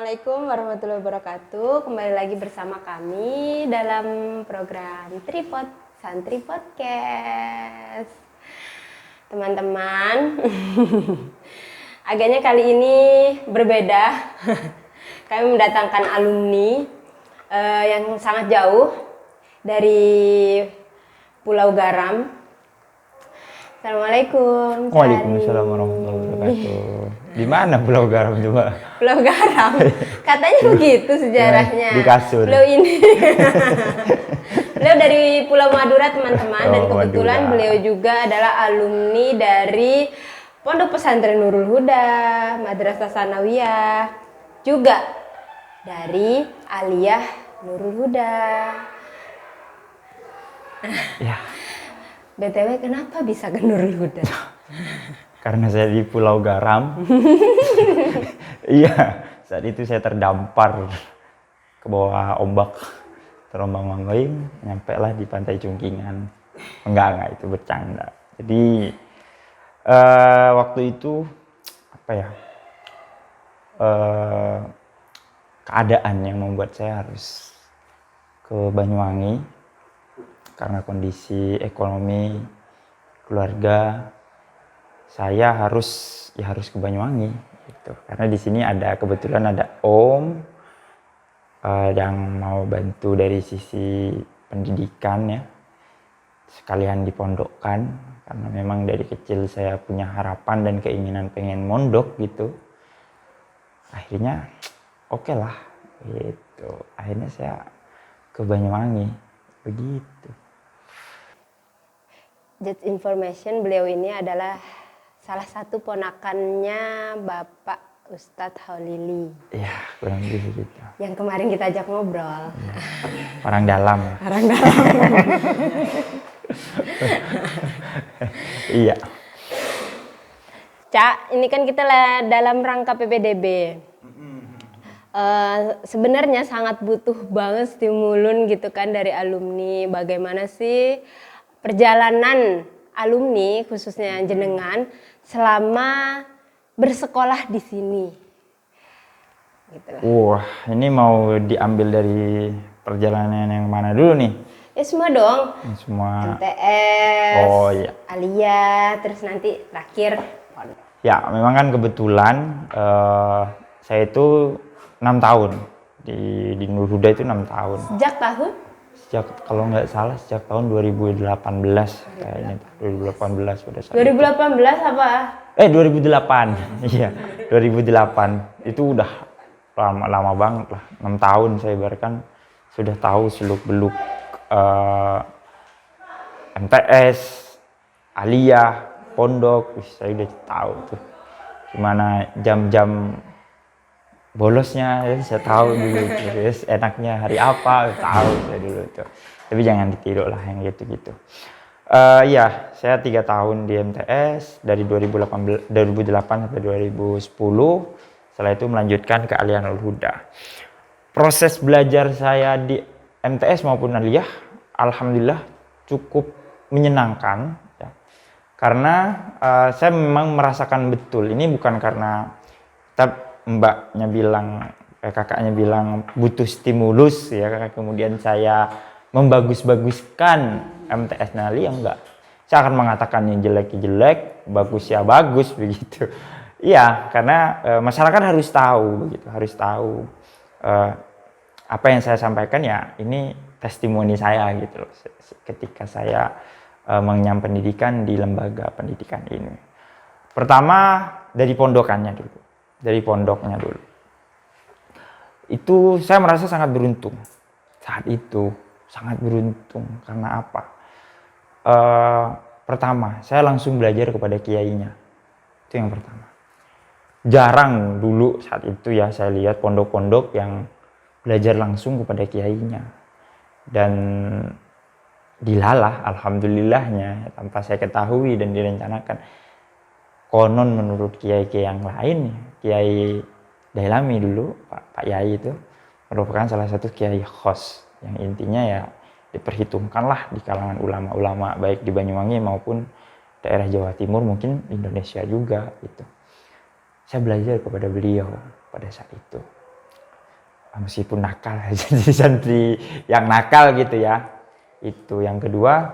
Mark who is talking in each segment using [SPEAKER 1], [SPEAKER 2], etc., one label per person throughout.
[SPEAKER 1] Assalamualaikum warahmatullahi wabarakatuh. Kembali lagi bersama kami dalam program Tripod Santri Podcast. Teman-teman, agaknya kali ini berbeda. Kami mendatangkan alumni yang sangat jauh dari Pulau Garam. Assalamualaikum.
[SPEAKER 2] Waalaikumsalam warahmatullahi wabarakatuh. Di mana Pulau Garam coba?
[SPEAKER 1] Pulau Garam, katanya begitu sejarahnya.
[SPEAKER 2] Di kasur.
[SPEAKER 1] Pulau ini, beliau dari Pulau Madura teman-teman, dan kebetulan
[SPEAKER 2] Madura.
[SPEAKER 1] beliau juga adalah alumni dari Pondok Pesantren Nurul Huda, Madrasah Sanawiyah, juga dari Aliyah Nurul Huda.
[SPEAKER 2] Ya,
[SPEAKER 1] BTW kenapa bisa ke Nurul Huda?
[SPEAKER 2] karena saya di Pulau Garam. Iya, saat itu saya terdampar ke bawah ombak, terombang-ambing, nyampe lah di pantai Cungkingan. Enggak, itu bercanda. Jadi waktu itu apa ya? Keadaan yang membuat saya harus ke Banyuwangi karena kondisi ekonomi keluarga. Saya harus ke Banyuwangi gitu. Karena di sini kebetulan ada om yang mau bantu dari sisi pendidikan ya, sekalian dipondokkan, karena memang dari kecil saya punya harapan dan keinginan pengen mondok gitu. Akhirnya oke lah gitu. Akhirnya saya ke Banyuwangi begitu.
[SPEAKER 1] Just information, beliau ini adalah salah satu ponakannya Bapak Ustadz Holili.
[SPEAKER 2] Iya, kurang lebih begitu.
[SPEAKER 1] Yang kemarin kita ajak ngobrol.
[SPEAKER 2] Orang dalam.
[SPEAKER 1] Orang dalam.
[SPEAKER 2] Iya.
[SPEAKER 1] Cak, ini kan kita dalam rangka PPDB. Sebenarnya sangat butuh banget stimulun gitu kan dari alumni. Bagaimana sih perjalanan alumni khususnya jenengan selama bersekolah di sini? Gitu.
[SPEAKER 2] Wah, ini mau diambil dari perjalanan yang mana dulu nih?
[SPEAKER 1] Ya semua dong.
[SPEAKER 2] Semua.
[SPEAKER 1] MTS,
[SPEAKER 2] Oh iya.
[SPEAKER 1] Aliyah, terus nanti terakhir pondok.
[SPEAKER 2] Ya, memang kan kebetulan saya itu 6 tahun di Nurul Huda itu 6 tahun.
[SPEAKER 1] Sejak
[SPEAKER 2] Kalau nggak salah sejak tahun 2018 kayaknya. 2018 pada saat
[SPEAKER 1] 2018 apa?
[SPEAKER 2] 2008. Iya, 2008. Itu udah lama banget lah. 6 tahun saya ibaratkan sudah tahu seluk-beluk MTS, Aliyah, pondok. Saya udah tahu tuh gimana jam-jam bolosnya, ya, saya tahu dulu. Terus enaknya hari apa, tahu saya dulu tuh. Tapi jangan ditiru lah yang gitu-gitu. Iya, saya 3 tahun di MTS dari 2008 sampai 2010. Setelah itu melanjutkan ke Aliyah Nurul Huda. Proses belajar saya di MTS maupun Aliyah, alhamdulillah cukup menyenangkan. Ya. Karena saya memang merasakan betul. Ini bukan karena mbaknya bilang, kakaknya bilang butuh stimulus ya, kemudian saya membagus-baguskan MTS Nali, yang enggak. Saya akan mengatakan yang jelek ya jelek, bagus ya bagus begitu. Iya, karena masyarakat harus tahu begitu, harus tahu apa yang saya sampaikan ya ini testimoni saya gitu loh. Ketika saya mengenyam pendidikan di lembaga pendidikan ini. Pertama dari pondoknya dulu. Itu saya merasa sangat beruntung. Saat itu sangat beruntung karena apa? Pertama, saya langsung belajar kepada kiainya. Itu yang pertama. Jarang dulu saat itu ya saya lihat pondok-pondok yang belajar langsung kepada kiainya. Dan dilalah alhamdulillahnya tanpa saya ketahui dan direncanakan. Konon menurut kiai-kiai yang lain, Kiai Dailami dulu, Pak Yai itu merupakan salah satu kiai khos yang intinya ya diperhitungkanlah di kalangan ulama-ulama baik di Banyuwangi maupun daerah Jawa Timur, mungkin Indonesia juga gitu. Saya belajar kepada beliau pada saat itu. meskipun nakal jadi santri yang nakal gitu ya. Itu yang kedua,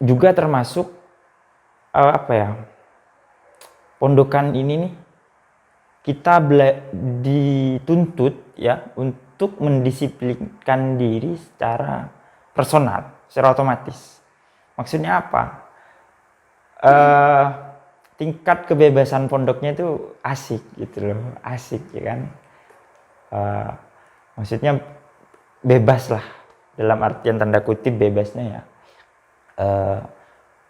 [SPEAKER 2] juga termasuk apa ya, pondokan ini nih kita dituntut ya untuk mendisiplinkan diri secara personal, secara otomatis. Maksudnya apa? Tingkat kebebasan pondoknya itu asik gitu loh, asik ya kan. Maksudnya bebas lah, dalam artian tanda kutip bebasnya ya.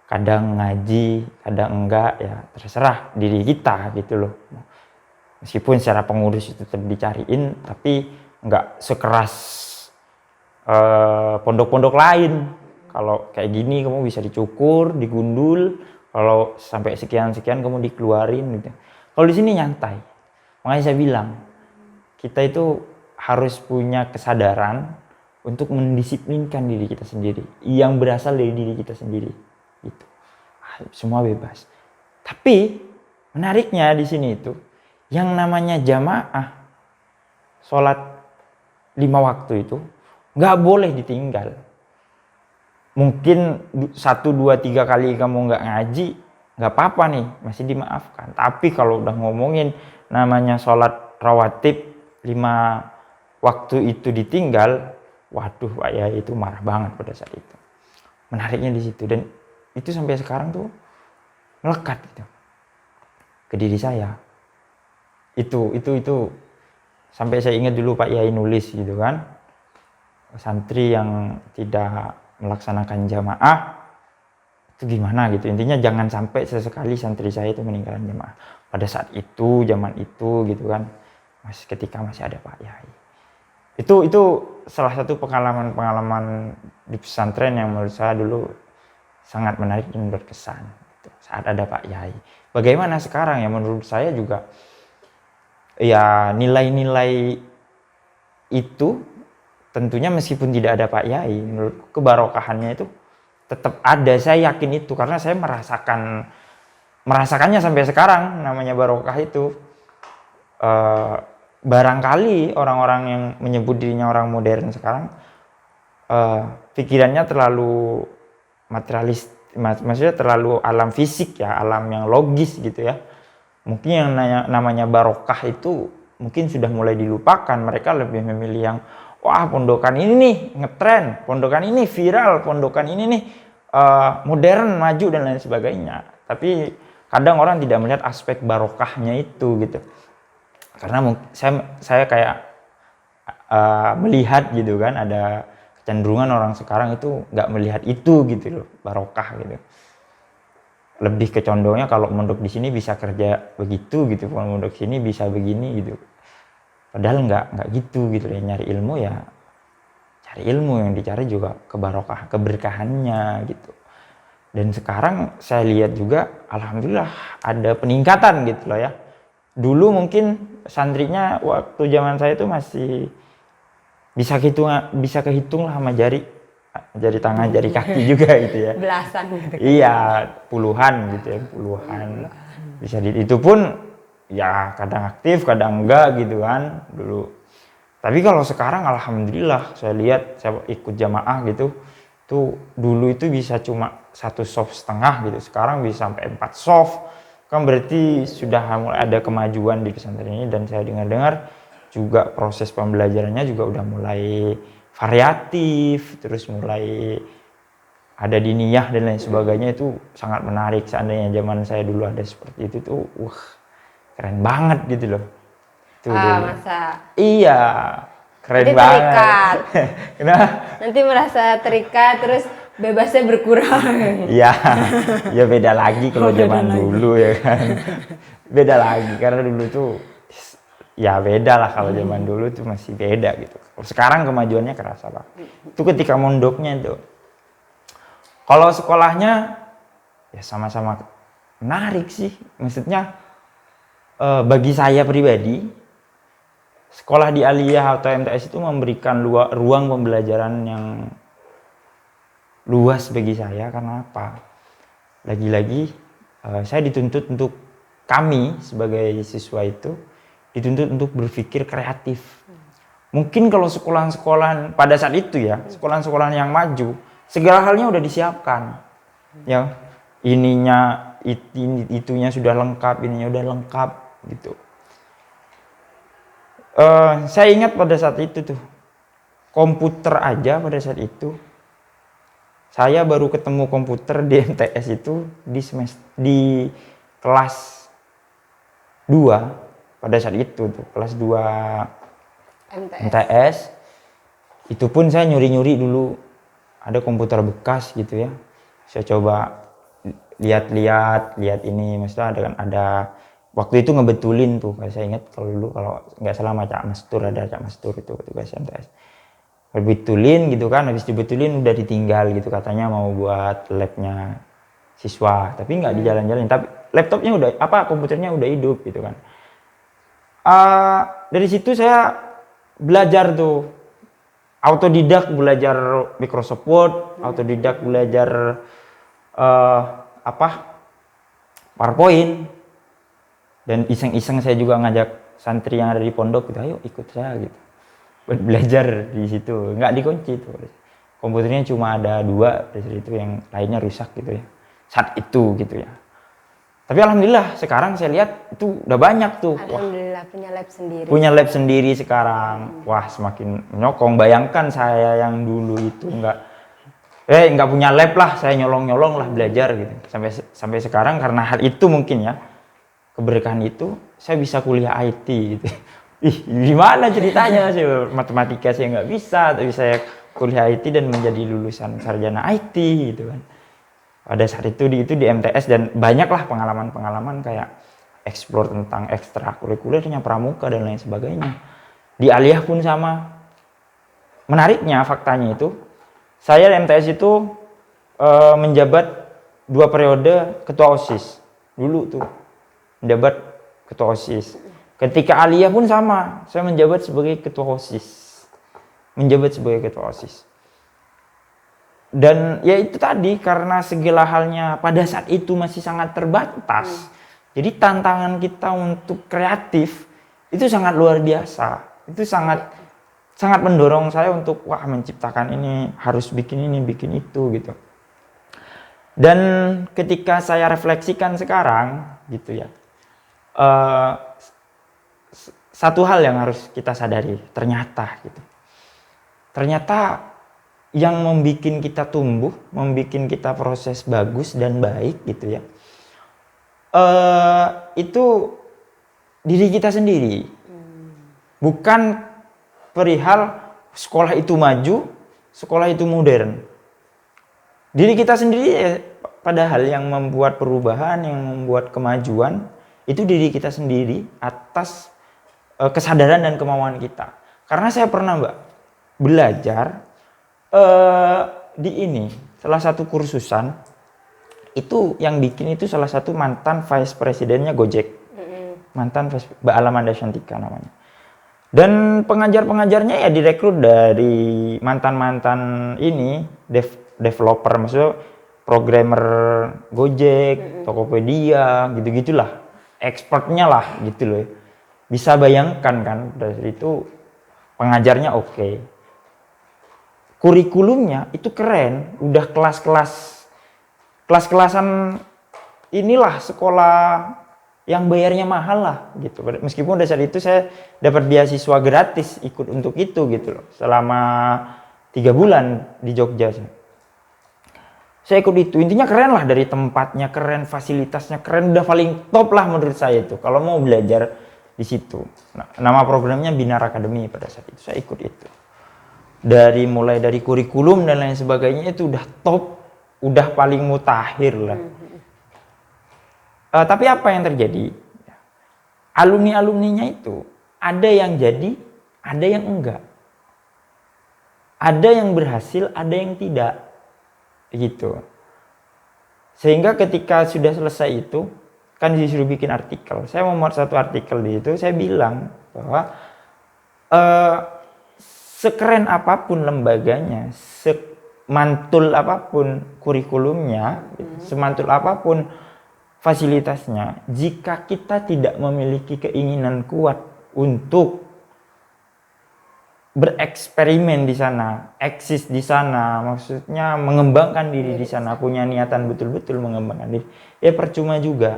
[SPEAKER 2] Kadang ngaji, kadang enggak ya terserah diri kita gitu loh. Meskipun secara pengurus itu tetap dicariin, tapi enggak sekeras pondok-pondok lain. Kalau kayak gini kamu bisa dicukur, digundul, kalau sampai sekian-sekian kamu dikeluarin gitu. Kalau di sini nyantai. Makanya saya bilang, kita itu harus punya kesadaran untuk mendisiplinkan diri kita sendiri yang berasal dari diri kita sendiri gitu. Semua bebas. Tapi menariknya di sini itu yang namanya jamaah sholat 5 waktu itu nggak boleh ditinggal. Mungkin 1, 2, 3 kali kamu nggak ngaji nggak apa-apa nih, masih dimaafkan. Tapi kalau udah ngomongin namanya sholat rawatib 5 waktu itu ditinggal, waduh Pak Yai itu marah banget pada saat itu. Menariknya di situ, dan itu sampai sekarang tuh melekat gitu ke diri saya. Itu sampai saya ingat dulu Pak Yai nulis gitu kan, santri yang tidak melaksanakan jamaah itu gimana gitu. Intinya jangan sampai sesekali santri saya itu meninggalkan jamaah pada saat itu, zaman itu gitu kan, ketika masih ada Pak Yai. Itu salah satu pengalaman di pesantren yang menurut saya dulu sangat menarik dan berkesan gitu, saat ada Pak Yai. Bagaimana sekarang ya, menurut saya juga ya nilai-nilai itu tentunya meskipun tidak ada Pak Yai, menurut kebarokahannya itu tetap ada. Saya yakin itu karena saya merasakannya sampai sekarang. Namanya barokah itu barangkali orang-orang yang menyebut dirinya orang modern sekarang pikirannya terlalu materialis, maksudnya terlalu alam fisik ya, alam yang logis gitu ya. Mungkin yang namanya barokah itu mungkin sudah mulai dilupakan. Mereka lebih memilih yang wah pondokan ini nih ngetren, pondokan ini viral, pondokan ini nih modern, maju dan lain sebagainya. Tapi kadang orang tidak melihat aspek barokahnya itu gitu. Karena saya kayak melihat gitu kan, ada kecenderungan orang sekarang itu nggak melihat itu gitu loh, barokah gitu. Lebih kecondongnya kalau mondok di sini bisa kerja begitu gitu, kalau mondok sini bisa begini gitu. Padahal nggak gitu gitu ya. Nyari ilmu ya cari ilmu, yang dicari juga keberkahannya gitu. Dan sekarang saya lihat juga alhamdulillah ada peningkatan gitu loh ya. Dulu mungkin santrinya waktu zaman saya itu masih bisa kehitung lah sama jari tangan, jari kaki juga gitu ya.
[SPEAKER 1] Belasan gitu.
[SPEAKER 2] Iya, puluhan gitu ya, puluhan. Bisa itu pun ya kadang aktif, kadang enggak gitu kan dulu. Tapi kalau sekarang alhamdulillah saya lihat, saya ikut jamaah gitu, tuh dulu itu bisa cuma 1,5 soft gitu, sekarang bisa sampai 4 soft. Kan berarti sudah mulai ada kemajuan di pesantren ini. Dan saya dengar juga proses pembelajarannya juga udah mulai variatif, terus mulai ada diniyah dan lain sebagainya. Itu sangat menarik. Seandainya zaman saya dulu ada seperti itu tuh wah keren banget gitu loh.
[SPEAKER 1] Masa?
[SPEAKER 2] Iya, keren
[SPEAKER 1] nanti
[SPEAKER 2] banget.
[SPEAKER 1] Terikat.
[SPEAKER 2] Kenapa?
[SPEAKER 1] Nanti merasa terikat, terus bebasnya berkurang.
[SPEAKER 2] Iya, ya beda lagi kalau zaman dulu ya kan. Beda lagi karena dulu tuh ya beda lah, kalau zaman dulu tuh masih beda gitu. Sekarang kemajuannya kerasa Pak. Itu ketika mondoknya tuh. Kalau sekolahnya ya sama-sama menarik sih. Maksudnya bagi saya pribadi, sekolah di Aliyah atau MTS itu memberikan ruang pembelajaran yang luas bagi saya. Karena apa? Lagi-lagi saya dituntut untuk, kami sebagai siswa itu dituntut untuk berpikir kreatif. Mungkin kalau sekolah-sekolah pada saat itu ya, sekolah-sekolah yang maju, segala halnya udah disiapkan. Ya, ininya, itunya sudah lengkap, ininya udah lengkap gitu. Saya ingat pada saat itu tuh, komputer aja pada saat itu, saya baru ketemu komputer di MTS itu di kelas 2 pada saat itu tuh, kelas 2 MTS. Itu pun saya nyuri-nyuri dulu, ada komputer bekas gitu ya. Saya coba lihat ini, maksudnya ada waktu itu ngebetulin tuh, saya ingat kalau dulu kalau nggak salah sama Cak Mastur, ada Cak Mastur itu petugas MTS. Betulin gitu kan, habis dibetulin udah ditinggal gitu, katanya mau buat labnya siswa, tapi nggak dijalan-jalan, tapi laptopnya udah komputernya udah hidup gitu kan. Dari situ saya belajar tuh, autodidak belajar Microsoft Word, autodidak belajar PowerPoint, dan iseng-iseng saya juga ngajak santri yang ada di pondok gitu, ayo ikut saya gitu, buat belajar di situ. Nggak dikunci tuh, komputernya cuma ada 2 dari itu, yang lainnya rusak gitu ya saat itu gitu ya. Tapi alhamdulillah sekarang saya lihat itu udah banyak tuh.
[SPEAKER 1] Alhamdulillah punya lab sendiri.
[SPEAKER 2] Punya lab sendiri sekarang. Wah, semakin menyokong. Bayangkan saya yang dulu itu nggak punya lab lah, saya nyolong-nyolong lah belajar gitu. Sampai sekarang karena hal itu mungkin ya, keberkahan itu saya bisa kuliah IT gitu. Ih, gimana ceritanya sih, matematika saya nggak bisa, tapi saya kuliah IT dan menjadi lulusan sarjana IT gitu kan. Pada saat itu di MTS, dan banyaklah pengalaman-pengalaman kayak explore tentang ekstrakurikulernya, pramuka dan lain sebagainya. Di Aliyah pun sama. Menariknya faktanya itu, saya di MTS itu menjabat 2 periode ketua OSIS. Dulu tuh menjabat ketua OSIS. Ketika Aliyah pun sama, saya menjabat sebagai ketua OSIS. Dan ya itu tadi, karena segala halnya pada saat itu masih sangat terbatas. Jadi tantangan kita untuk kreatif itu sangat luar biasa. Itu sangat mendorong saya untuk menciptakan ini, harus bikin ini, bikin itu gitu. Dan ketika saya refleksikan sekarang gitu ya, satu hal yang harus kita sadari, ternyata yang membuat kita tumbuh, membuat kita proses bagus dan baik gitu ya, itu diri kita sendiri. Bukan perihal sekolah itu maju, sekolah itu modern. Diri kita sendiri padahal yang membuat perubahan, yang membuat kemajuan, itu diri kita sendiri atas kesadaran dan kemauan kita. Karena saya pernah belajar di salah satu kursusan itu, yang bikin itu salah satu mantan vice presidennya Gojek, mantan Mbak Alamanda Shantika namanya. Dan pengajar-pengajarnya ya direkrut dari mantan ini developer, maksudnya programmer Gojek, Tokopedia, gitu-gitulah, expertnya lah gitu loh. Bisa bayangkan kan, dari itu pengajarnya oke. Kurikulumnya itu keren, udah kelas-kelasan inilah sekolah yang bayarnya mahal lah gitu. Meskipun pada saat itu saya dapat beasiswa gratis ikut untuk itu gitu loh, selama 3 bulan di Jogja. Saya ikut itu, intinya keren lah, dari tempatnya keren, fasilitasnya keren, udah paling top lah menurut saya itu kalau mau belajar di situ. Nah, nama programnya Binar Academy pada saat itu, saya ikut itu. Mulai dari kurikulum dan lain sebagainya itu udah top, udah paling mutakhir lah. Tapi apa yang terjadi? Alumni-alumninya itu ada yang jadi, ada yang enggak. Ada yang berhasil, ada yang tidak. Gitu. Sehingga ketika sudah selesai itu, kan disuruh bikin artikel. Saya memuat satu artikel di itu, saya bilang bahwa sekeren apapun lembaganya, semantul apapun kurikulumnya, semantul apapun fasilitasnya, jika kita tidak memiliki keinginan kuat untuk bereksperimen di sana, eksis di sana, maksudnya mengembangkan diri di sana, punya niatan betul-betul mengembangkan diri, ya percuma juga,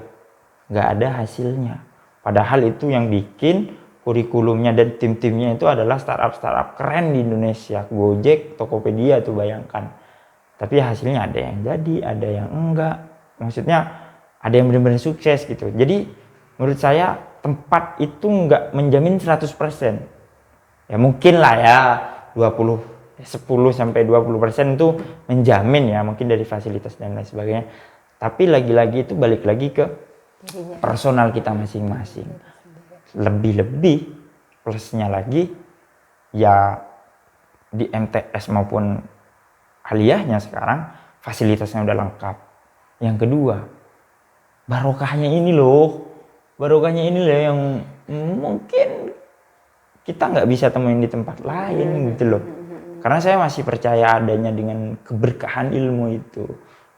[SPEAKER 2] nggak ada hasilnya. Padahal itu yang bikin kurikulumnya dan tim-timnya itu adalah startup keren di Indonesia, Gojek, Tokopedia tuh bayangkan. Tapi hasilnya ada yang jadi, ada yang enggak. Maksudnya ada yang benar-benar sukses gitu. Jadi menurut saya tempat itu enggak menjamin 100%. Ya mungkin lah ya 10 sampai 20% itu menjamin ya, mungkin dari fasilitas dan lain sebagainya. Tapi lagi-lagi itu balik lagi ke personal kita masing-masing. Lebih-lebih plusnya lagi ya di MTS maupun aliyahnya sekarang fasilitasnya udah lengkap. Yang kedua, barokahnya ini loh yang mungkin kita nggak bisa temuin di tempat lain gitu loh. Karena saya masih percaya adanya dengan keberkahan ilmu itu,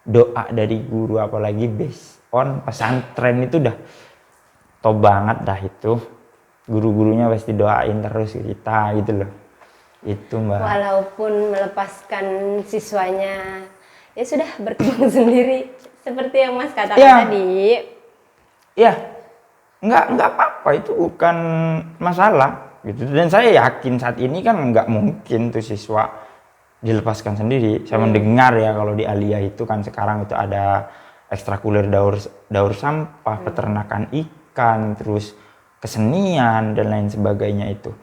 [SPEAKER 2] doa dari guru, apalagi based on pesantren itu udah top banget dah itu. Guru-gurunya pasti doain terus kita gitu loh. Itu Mbak.
[SPEAKER 1] Walaupun melepaskan siswanya ya sudah berkembang sendiri seperti yang Mas katakan tadi.
[SPEAKER 2] Iya. Enggak apa-apa, itu bukan masalah gitu. Dan saya yakin saat ini kan enggak mungkin tuh siswa dilepaskan sendiri. Saya mendengar ya kalau di aliyah itu kan sekarang itu ada ekstrakurikuler daur sampah, peternakan ikan, terus kesenian dan lain sebagainya itu.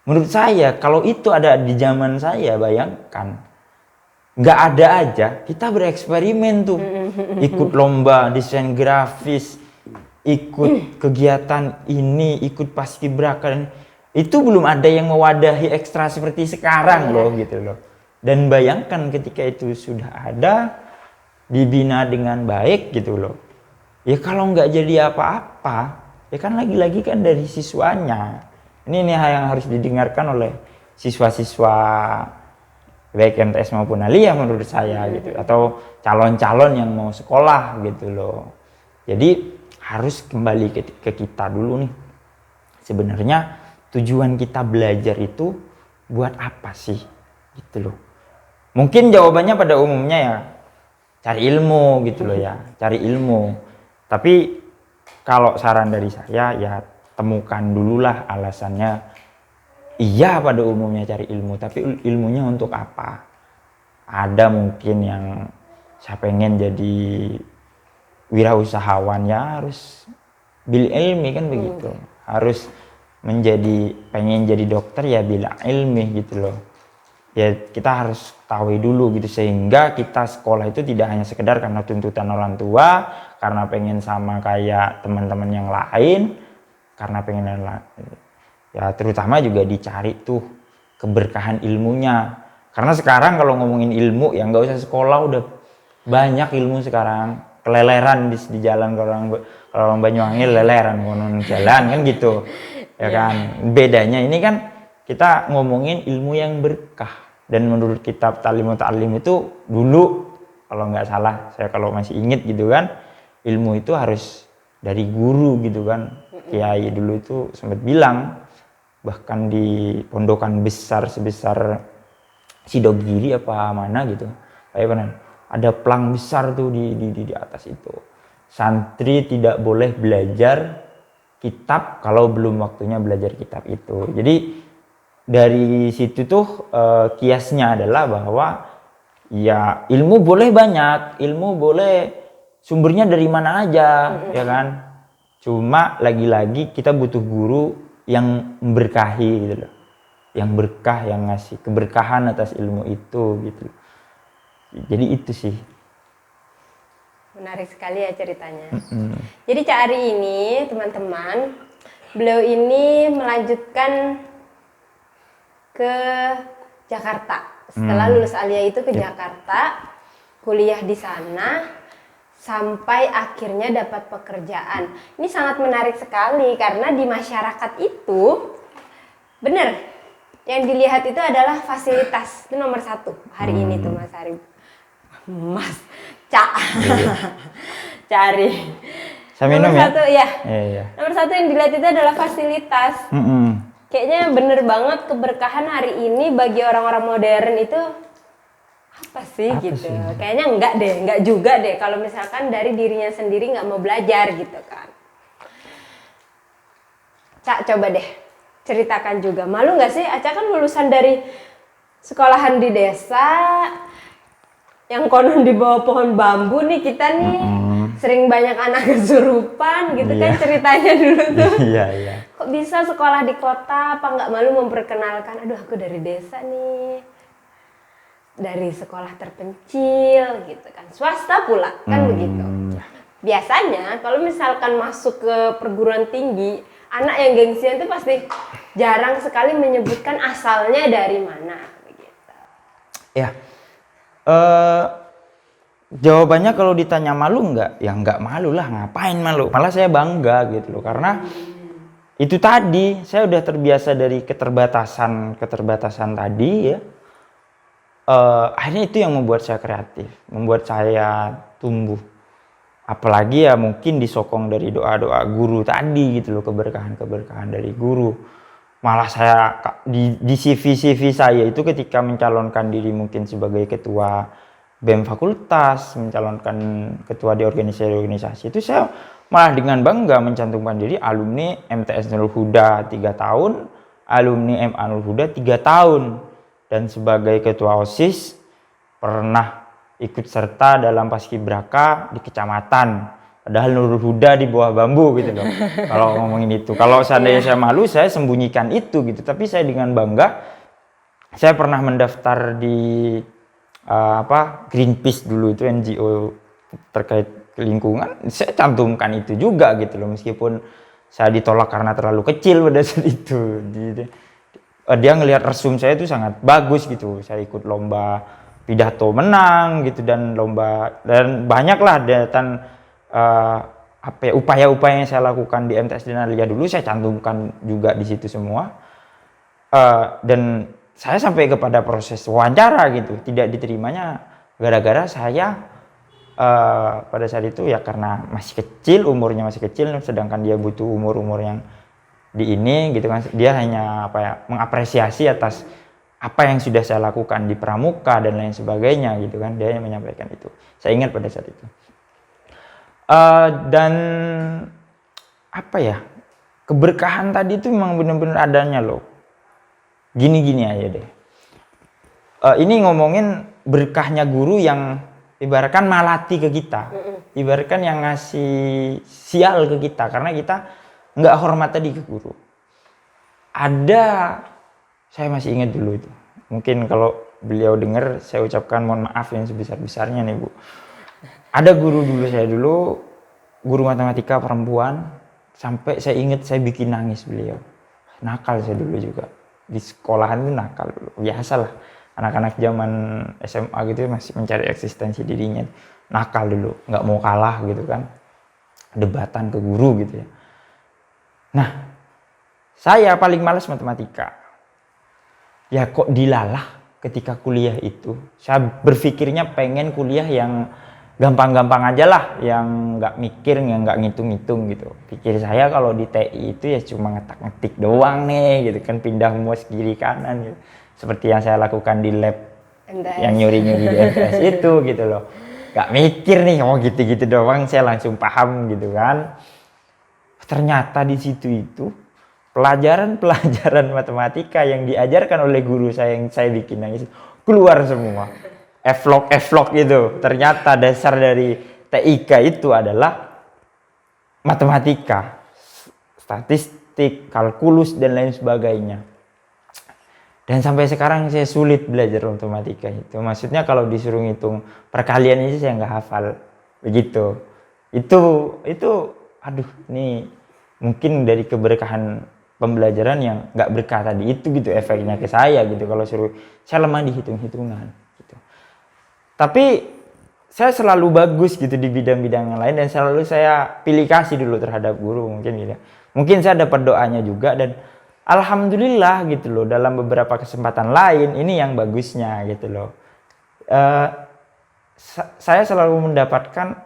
[SPEAKER 2] Menurut saya kalau itu ada di zaman saya, bayangkan nggak ada aja kita bereksperimen tuh, ikut lomba desain grafis, ikut kegiatan ini, ikut paskibraka, itu belum ada yang mewadahi ekstra seperti sekarang loh gitu loh. Dan bayangkan ketika itu sudah ada, dibina dengan baik gitu loh, ya kalau nggak jadi apa-apa ya kan lagi-lagi kan dari siswanya. Ini yang harus didengarkan oleh siswa-siswa baik MTS maupun aliyah menurut saya gitu, atau calon-calon yang mau sekolah gitu loh. Jadi harus kembali ke kita dulu nih. Sebenarnya tujuan kita belajar itu buat apa sih gitu loh. Mungkin jawabannya pada umumnya ya cari ilmu gitu loh ya, cari ilmu. Tapi kalau saran dari saya ya temukan dululah alasannya. Iya pada umumnya cari ilmu, tapi ilmunya untuk apa? Ada mungkin yang saya pengen jadi wirausahawan, ya harus bil ilmi kan begitu. Harus pengen jadi dokter ya bil ilmi gitu loh. Ya kita harus tahu dulu gitu, sehingga kita sekolah itu tidak hanya sekedar karena tuntutan orang tua, karena pengen sama kayak teman-teman yang lain, karena pengen ya terutama juga dicari tuh keberkahan ilmunya. Karena sekarang kalau ngomongin ilmu ya nggak usah sekolah, udah banyak ilmu sekarang. Keleleran di jalan, kalau orang Banyuwangi leleran ngonon jalan kan gitu ya kan. Bedanya ini kan kita ngomongin ilmu yang berkah, dan menurut kitab Ta'limut Ta'lim itu dulu kalau nggak salah, saya kalau masih inget gitu kan, ilmu itu harus dari guru gitu kan. Kiai dulu itu sempat bilang, bahkan di pondokan besar sebesar Sidogiri apa mana gitu, ada pelang besar tuh di atas itu, santri tidak boleh belajar kitab kalau belum waktunya belajar kitab itu. Jadi dari situ tuh kiasnya adalah bahwa ya ilmu boleh banyak, ilmu boleh sumbernya dari mana aja ya kan. Cuma lagi-lagi kita butuh guru yang memberkahi gitu loh, yang berkah, yang ngasih keberkahan atas ilmu itu gitu. Jadi itu sih.
[SPEAKER 1] Menarik sekali ya ceritanya. Jadi Cak Ari ini teman-teman, beliau ini melanjutkan ke Jakarta. Setelah lulus aliyah itu ke Jakarta, kuliah di sana sampai akhirnya dapat pekerjaan. Ini sangat menarik sekali karena di masyarakat itu benar yang dilihat itu adalah fasilitas, itu nomor satu hari ini tuh Mas Ari. Mas Cak Cari
[SPEAKER 2] Saya minum
[SPEAKER 1] nomor satu ya.
[SPEAKER 2] Iya.
[SPEAKER 1] Nomor satu yang dilihat itu adalah fasilitas. Kayaknya bener banget keberkahan hari ini bagi orang-orang modern itu apa sih gitu. Kayaknya enggak juga deh kalau misalkan dari dirinya sendiri nggak mau belajar gitu kan. Cak, coba deh ceritakan juga. Malu nggak sih? Aca kan lulusan dari sekolahan di desa yang konon di bawah pohon bambu nih kita nih. Sering banyak anak kesurupan gitu kan ceritanya dulu tuh.
[SPEAKER 2] Iya.
[SPEAKER 1] Kok bisa sekolah di kota? Apa nggak malu memperkenalkan? Aduh, aku dari desa nih, dari sekolah terpencil gitu kan, swasta pula kan begitu. Biasanya kalau misalkan masuk ke perguruan tinggi, anak yang gengsian itu pasti jarang sekali menyebutkan asalnya dari mana begitu.
[SPEAKER 2] Ya. Jawabannya kalau ditanya malu nggak? Ya nggak malu lah, ngapain malu? Malah saya bangga gitu loh, karena itu tadi saya udah terbiasa dari keterbatasan tadi ya. Akhirnya itu yang membuat saya kreatif, membuat saya tumbuh. Apalagi ya mungkin disokong dari doa-doa guru tadi gitu loh, keberkahan dari guru. Malah saya di CV saya itu ketika mencalonkan diri mungkin sebagai ketua BEM fakultas, mencalonkan ketua di organisasi itu saya malah dengan bangga mencantumkan diri alumni MTS Nurul Huda 3 tahun, alumni MA Nurul Huda 3 tahun, dan sebagai ketua OSIS pernah ikut serta dalam paskibraka di kecamatan, padahal Nurul Huda di bawah bambu gitu loh. Kalau ngomongin itu, kalau seandainya saya malu, saya sembunyikan itu gitu, tapi saya dengan bangga saya pernah mendaftar di Greenpeace dulu, itu NGO terkait lingkungan, saya cantumkan itu juga gitu loh, meskipun saya ditolak karena terlalu kecil pada saat itu. Dia ngelihat resume saya itu sangat bagus gitu, saya ikut lomba pidato menang gitu, dan banyaklah dan upaya-upaya yang saya lakukan di MTS dan Alia dulu saya cantumkan juga di situ semua. Dan saya sampai kepada proses wawancara gitu, tidak diterimanya gara-gara saya pada saat itu ya karena umurnya masih kecil, sedangkan dia butuh umur yang di ini gitu kan, dia hanya mengapresiasi atas apa yang sudah saya lakukan di pramuka dan lain sebagainya gitu kan, dia yang menyampaikan itu, saya ingat pada saat itu. Dan keberkahan tadi itu memang benar-benar adanya loh. Gini aja deh. Ini ngomongin berkahnya guru yang ibaratkan malati ke kita, ibaratkan yang ngasih sial ke kita karena kita nggak hormat tadi ke guru. Saya masih ingat dulu itu. Mungkin kalau beliau dengar, saya ucapkan mohon maaf yang sebesar-besarnya nih Bu. Ada guru guru matematika perempuan, sampai saya ingat saya bikin nangis beliau. Nakal saya dulu juga. Di sekolahan itu nakal dulu, biasalah anak-anak zaman SMA gitu masih mencari eksistensi dirinya, nakal dulu, nggak mau kalah gitu kan, debatan ke guru gitu ya. Nah, saya paling malas matematika ya, kok dilalah ketika kuliah itu. Saya berpikirnya pengen kuliah yang gampang-gampang aja lah, yang nggak mikir, yang nggak ngitung-ngitung gitu. Pikir saya kalau di TI itu ya cuma ngetak-ngetik doang nih gitu kan, pindah mus kiri kanan gitu. Seperti yang saya lakukan di lab MTS. Yang nyuri-nyuri di MTS itu gitu loh. Nggak mikir nih, gitu-gitu doang saya langsung paham gitu kan. Ternyata di situ itu pelajaran matematika yang diajarkan oleh guru saya yang saya bikin nangis keluar semua. Evlog itu, ternyata dasar dari TIK itu adalah matematika, statistik, kalkulus dan lain sebagainya. Dan sampai sekarang saya sulit belajar matematika itu. Maksudnya kalau disuruh ngitung perkalian ini saya nggak hafal begitu. Itu aduh, ini mungkin dari keberkahan pembelajaran yang nggak berkah tadi itu gitu, efeknya ke saya gitu. Kalau saya lemah di hitung-hitungan. Tapi saya selalu bagus gitu di bidang-bidang yang lain, dan selalu saya pilih kasih dulu terhadap guru mungkin gitu. Mungkin saya dapat doanya juga, dan alhamdulillah gitu loh, dalam beberapa kesempatan lain ini yang bagusnya gitu loh. Saya selalu mendapatkan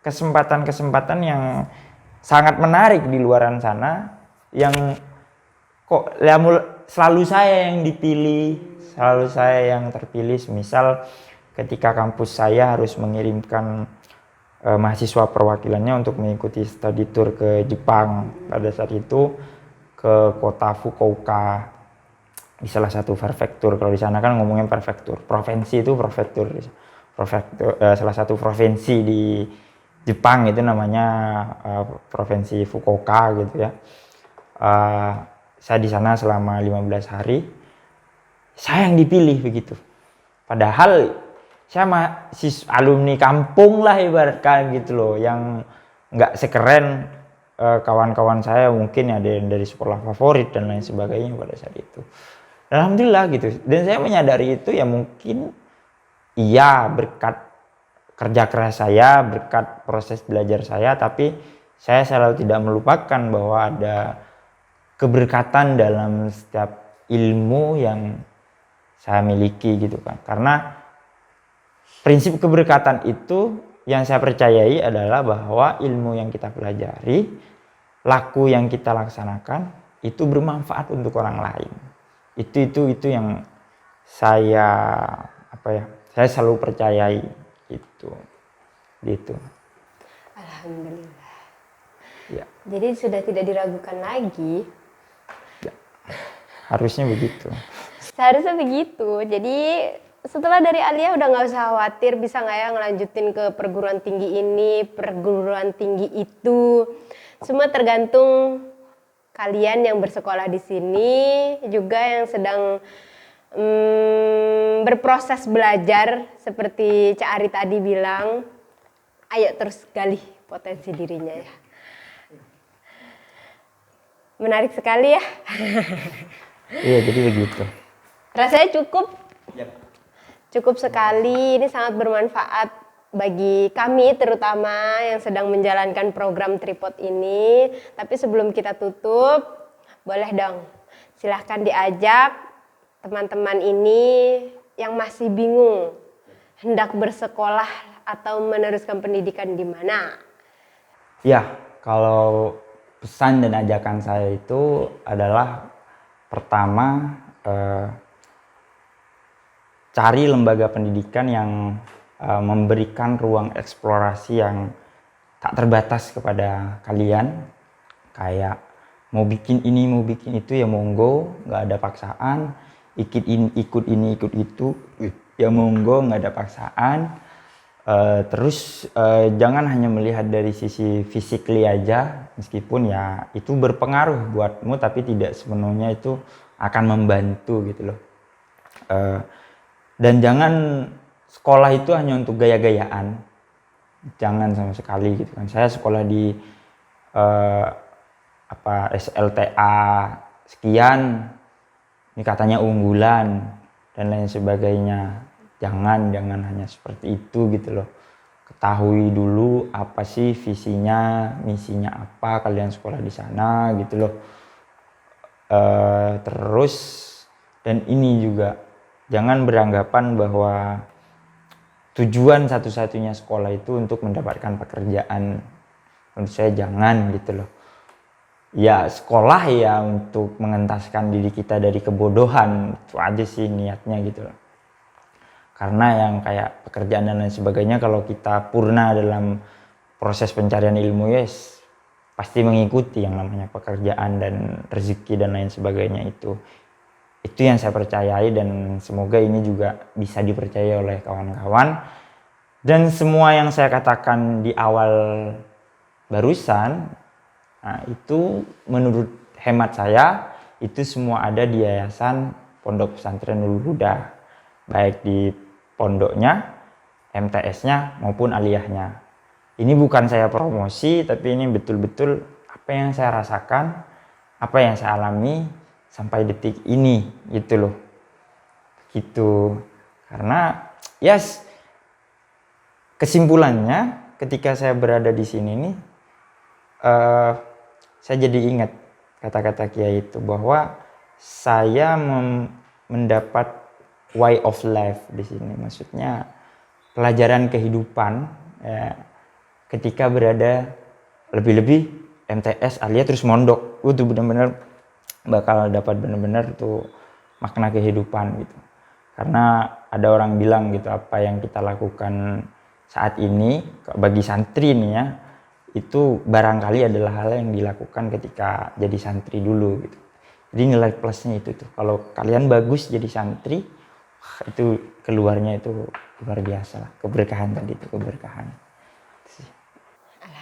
[SPEAKER 2] kesempatan-kesempatan yang sangat menarik di luaran sana yang kok ya selalu saya yang dipilih, selalu saya yang terpilih. Misal ketika kampus saya harus mengirimkan mahasiswa perwakilannya untuk mengikuti study tour ke Jepang pada saat itu, ke kota Fukuoka di salah satu prefektur. Kalau di sana kan ngomongnya prefektur, provinsi itu prefektur. Salah satu provinsi di Jepang itu namanya provinsi Fukuoka gitu ya. Saya di sana selama 15 hari, saya yang dipilih begitu. Padahal saya masih alumni kampung lah ibaratkan gitu loh, yang nggak sekeren kawan-kawan saya, mungkin ada yang dari sekolah favorit dan lain sebagainya pada saat itu. Alhamdulillah gitu. Dan saya menyadari itu ya mungkin iya berkat kerja keras saya, berkat proses belajar saya, tapi saya selalu tidak melupakan bahwa ada keberkatan dalam setiap ilmu yang saya miliki gitu kan. Karena prinsip keberkatan itu yang saya percayai adalah bahwa ilmu yang kita pelajari, laku yang kita laksanakan itu bermanfaat untuk orang lain. Itu yang saya saya selalu percayai itu. Gitu.
[SPEAKER 1] Alhamdulillah.
[SPEAKER 2] Ya.
[SPEAKER 1] Jadi sudah tidak diragukan lagi.
[SPEAKER 2] Ya. Harusnya begitu.
[SPEAKER 1] Seharusnya begitu. Jadi setelah dari Alia udah nggak usah khawatir bisa nggak ya ngelanjutin ke perguruan tinggi ini, perguruan tinggi itu. Semua tergantung kalian yang bersekolah di sini, juga yang sedang berproses belajar seperti Cak Ari tadi bilang. Ayo terus gali potensi dirinya ya. Menarik sekali ya.
[SPEAKER 2] Iya, jadi begitu.
[SPEAKER 1] Rasanya cukup.
[SPEAKER 2] Yep.
[SPEAKER 1] Cukup sekali, ini sangat bermanfaat bagi kami terutama yang sedang menjalankan program Tripod ini. Tapi sebelum kita tutup, boleh dong silahkan diajak teman-teman ini yang masih bingung hendak bersekolah atau meneruskan pendidikan di mana.
[SPEAKER 2] Ya, kalau pesan dan ajakan saya itu adalah pertama, cari lembaga pendidikan yang memberikan ruang eksplorasi yang tak terbatas kepada kalian. Kayak mau bikin ini, mau bikin itu ya monggo, nggak ada paksaan. Ikut ini, ikut itu, ya monggo, nggak ada paksaan. Terus jangan hanya melihat dari sisi physically aja, meskipun ya itu berpengaruh buatmu, tapi tidak sepenuhnya itu akan membantu gitu loh. Dan jangan sekolah itu hanya untuk gaya-gayaan, jangan sama sekali gitu kan. Saya sekolah di SLTA sekian, ini katanya unggulan dan lain sebagainya. Jangan hanya seperti itu gitu loh. Ketahui dulu apa sih visinya, misinya apa kalian sekolah di sana gitu loh. Terus dan ini juga jangan beranggapan bahwa tujuan satu-satunya sekolah itu untuk mendapatkan pekerjaan. Menurut saya jangan gitu loh. Ya sekolah ya untuk mengentaskan diri kita dari kebodohan, itu aja sih niatnya gitu loh. Karena yang kayak pekerjaan dan lain sebagainya, kalau kita purna dalam proses pencarian ilmu, yes, pasti mengikuti yang namanya pekerjaan dan rezeki dan lain sebagainya itu. Itu yang saya percayai dan semoga ini juga bisa dipercaya oleh kawan-kawan. Dan semua yang saya katakan di awal barusan, nah itu menurut hemat saya, itu semua ada di Yayasan Pondok Pesantren Nurul Huda. Baik di pondoknya, MTS-nya maupun aliyahnya. Ini bukan saya promosi, tapi ini betul-betul apa yang saya rasakan, apa yang saya alami sampai detik ini gitu loh. Gitu. Karena yes, kesimpulannya ketika saya berada di sini nih, saya jadi ingat kata-kata Kiai itu bahwa saya mendapat way of life di sini, maksudnya pelajaran kehidupan ya, ketika berada lebih-lebih MTS Alia terus mondok, tuh benar-benar bakal dapat benar-benar tuh makna kehidupan gitu. Karena ada orang bilang gitu, apa yang kita lakukan saat ini bagi santri nih ya, itu barangkali adalah hal yang dilakukan ketika jadi santri dulu gitu. Jadi nilai plusnya itu tuh, kalau kalian bagus jadi santri, wah, itu keluarnya itu luar biasa lah, keberkahan tadi itu keberkahan.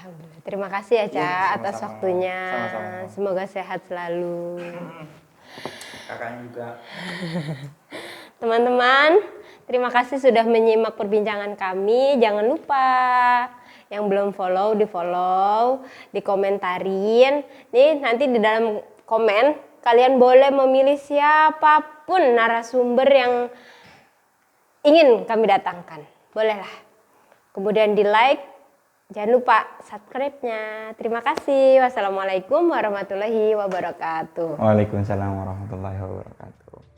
[SPEAKER 1] Alhamdulillah. Terima kasih ya, Ca,
[SPEAKER 2] Iya,
[SPEAKER 1] atas
[SPEAKER 2] sama-sama.
[SPEAKER 1] waktunya.
[SPEAKER 2] Sama-sama.
[SPEAKER 1] Semoga sehat selalu.
[SPEAKER 2] Kakaknya juga.
[SPEAKER 1] Teman-teman, terima kasih sudah menyimak perbincangan kami. Jangan lupa yang belum follow, di-follow, dikomentarin. Nih, nanti di dalam komen kalian boleh memilih siapapun narasumber yang ingin kami datangkan. Bolehlah. Kemudian di-like. Jangan lupa subscribe-nya. Terima kasih. Wassalamualaikum warahmatullahi wabarakatuh.
[SPEAKER 2] Waalaikumsalam warahmatullahi wabarakatuh.